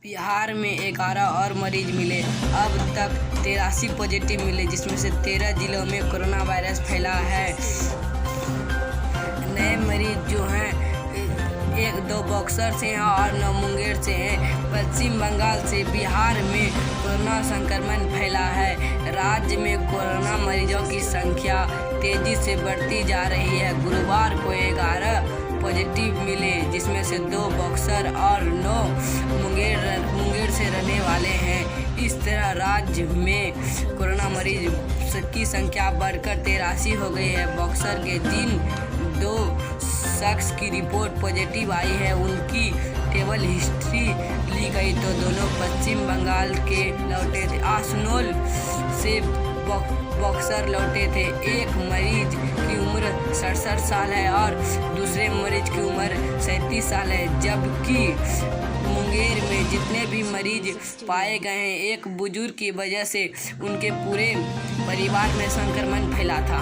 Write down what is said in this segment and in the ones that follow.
बिहार में 11 और मरीज मिले। अब तक 83 पॉजिटिव मिले, जिसमें से 13 जिलों में कोरोना वायरस फैला है। नए मरीज जो हैं 1-2 बक्सर से हैं और 9 मुंगेर से हैं। पश्चिम बंगाल से बिहार में कोरोना संक्रमण फैला है। राज्य में कोरोना मरीजों की संख्या तेजी से बढ़ती जा रही है। गुरुवार को 11 पॉजिटिव मिले, जिसमें से 2 बक्सर और 9 मुंगेर से रहने वाले हैं। इस तरह राज्य में कोरोना मरीज की संख्या बढ़कर 83 हो गई है। बक्सर के जिन 2 शख्स की रिपोर्ट पॉजिटिव आई है, उनकी ट्रैवल हिस्ट्री ली गई तो दोनों पश्चिम बंगाल के लौटे थे। आसनोल से बक्सर लौटे थे। एक मरीज की उम्र 67 साल है और दूसरे मरीज की उम्र 37 साल है। जबकि मुंगेर में जितने भी मरीज पाए गए हैं, एक बुजुर्ग की वजह से उनके पूरे परिवार में संक्रमण फैला था।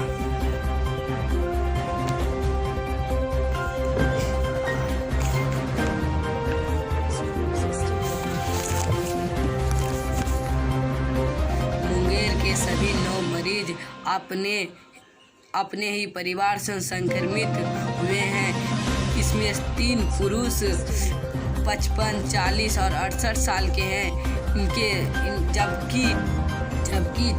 सभी 9 मरीज अपने ही परिवार से संक्रमित हुए हैं। इसमें 3 पुरुष 55, 40 और 68 साल के हैं। जबकि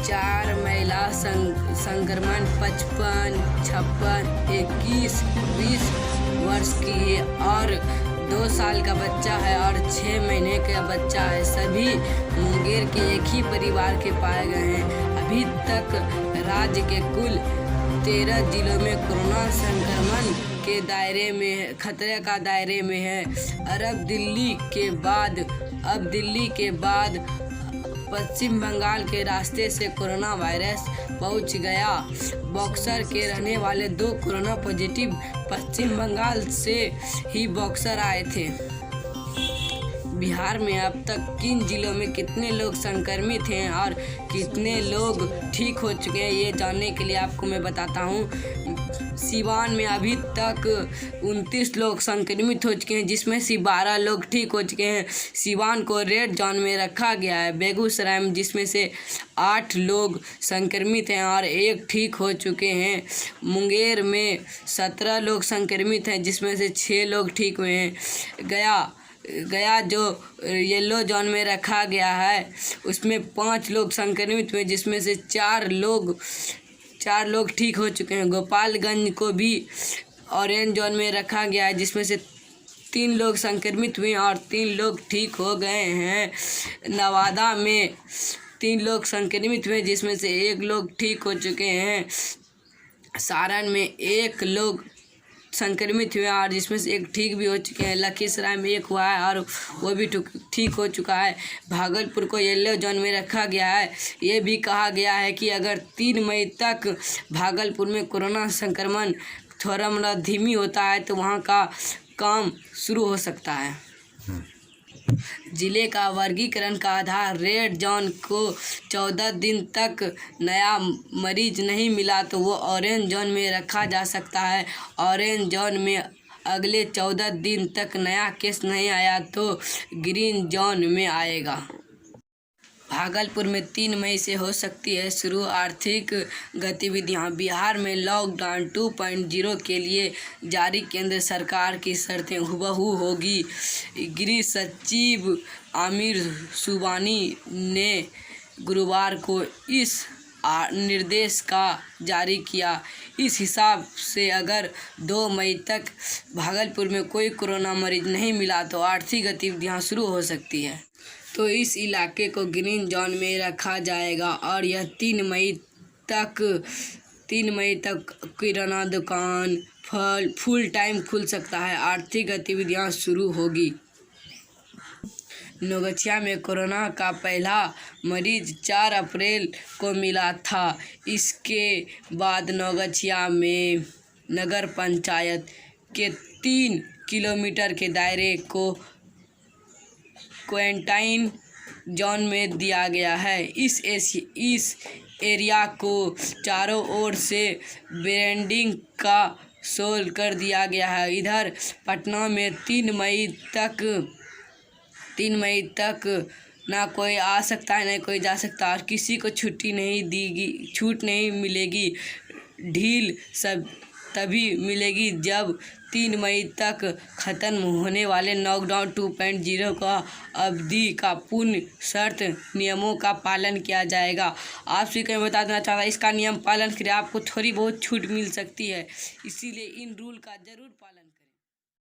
4 महिला संक्रमण 55, 56, 21, 20 वर्ष की है और 2 साल का बच्चा है और 6 महीने का बच्चा है। सभी मुंगेर के एक ही परिवार के पाए गए हैं। अभी तक राज्य के कुल 13 जिलों में कोरोना संक्रमण के दायरे में खतरे का दायरे में है। अब दिल्ली के बाद पश्चिम बंगाल के रास्ते से कोरोना वायरस पहुंच गया। बक्सर के रहने वाले 2 कोरोना पॉजिटिव पश्चिम बंगाल से ही बक्सर आए थे। बिहार में अब तक किन जिलों में कितने लोग संक्रमित हैं और कितने लोग ठीक हो चुके हैं, ये जानने के लिए आपको मैं बताता हूँ। सिवान में अभी तक 29 लोग संक्रमित हो चुके हैं, जिसमें से 12 लोग ठीक हो चुके हैं। सिवान को रेड जोन में रखा गया है। बेगूसराय में जिसमें से 8 लोग संक्रमित हैं और 1 ठीक हो चुके हैं। मुंगेर में 17 लोग संक्रमित हैं, जिसमें से 6 लोग ठीक हुए हैं। गया जो येलो जोन में रखा गया है, उसमें 5 लोग संक्रमित हुए, जिसमें से 4 लोग ठीक हो चुके हैं। गोपालगंज को भी ऑरेंज जोन में रखा गया है, जिसमें से 3 लोग संक्रमित हुए और 3 लोग ठीक हो गए हैं। नवादा में 3 लोग संक्रमित हुए, जिसमें से 1 लोग ठीक हो चुके हैं। सारण में 1 लोग संक्रमित हुए और जिसमें से 1 ठीक भी हो चुके हैं। लखीसराय में 1 हुआ है और वो भी ठीक हो चुका है। भागलपुर को येलो जोन में रखा गया है। ये भी कहा गया है कि अगर 3 मई तक भागलपुर में कोरोना संक्रमण थोड़ा मोड़ा धीमी होता है तो वहाँ का काम शुरू हो सकता है। जिले का वर्गीकरण का आधार रेड जोन को 14 दिन तक नया मरीज नहीं मिला तो वो ऑरेंज जोन में रखा जा सकता है। ऑरेंज जोन में अगले 14 दिन तक नया केस नहीं आया तो ग्रीन जोन में आएगा। भागलपुर में 3 मई से हो सकती है शुरू आर्थिक गतिविधियां। बिहार में लॉकडाउन 2.0 के लिए जारी केंद्र सरकार की शर्तें हुबहू होगी। गृह सचिव आमिर सुबहानी ने गुरुवार को इस निर्देश का जारी किया। इस हिसाब से अगर 2 मई तक भागलपुर में कोई कोरोना मरीज नहीं मिला तो आर्थिक गतिविधियां शुरू हो सकती है। तो इस इलाके को ग्रीन जोन में रखा जाएगा और यह 3 मई तक किराना दुकान फुल टाइम खुल सकता है। आर्थिक गतिविधियां शुरू होगी। नौगछिया में कोरोना का पहला मरीज 4 अप्रैल को मिला था। इसके बाद नौगछिया में नगर पंचायत के 3 किलोमीटर के दायरे को क्वारंटाइन जोन में दिया गया है। इस एरिया को चारों ओर से ब्रांडिंग का सोल कर दिया गया है। इधर पटना में 3 मई तक 3 मई तक ना कोई आ सकता है, ना कोई जा सकता, और किसी को छूट नहीं मिलेगी। ढील सब तभी मिलेगी जब 3 मई तक ख़त्म होने वाले लॉकडाउन 2.0 का अवधि का पूर्ण शर्त नियमों का पालन किया जाएगा। आप सभी को मैं बता देना चाहता हूँ, इसका नियम पालन करें, आपको थोड़ी बहुत छूट मिल सकती है, इसीलिए इन रूल का ज़रूर पालन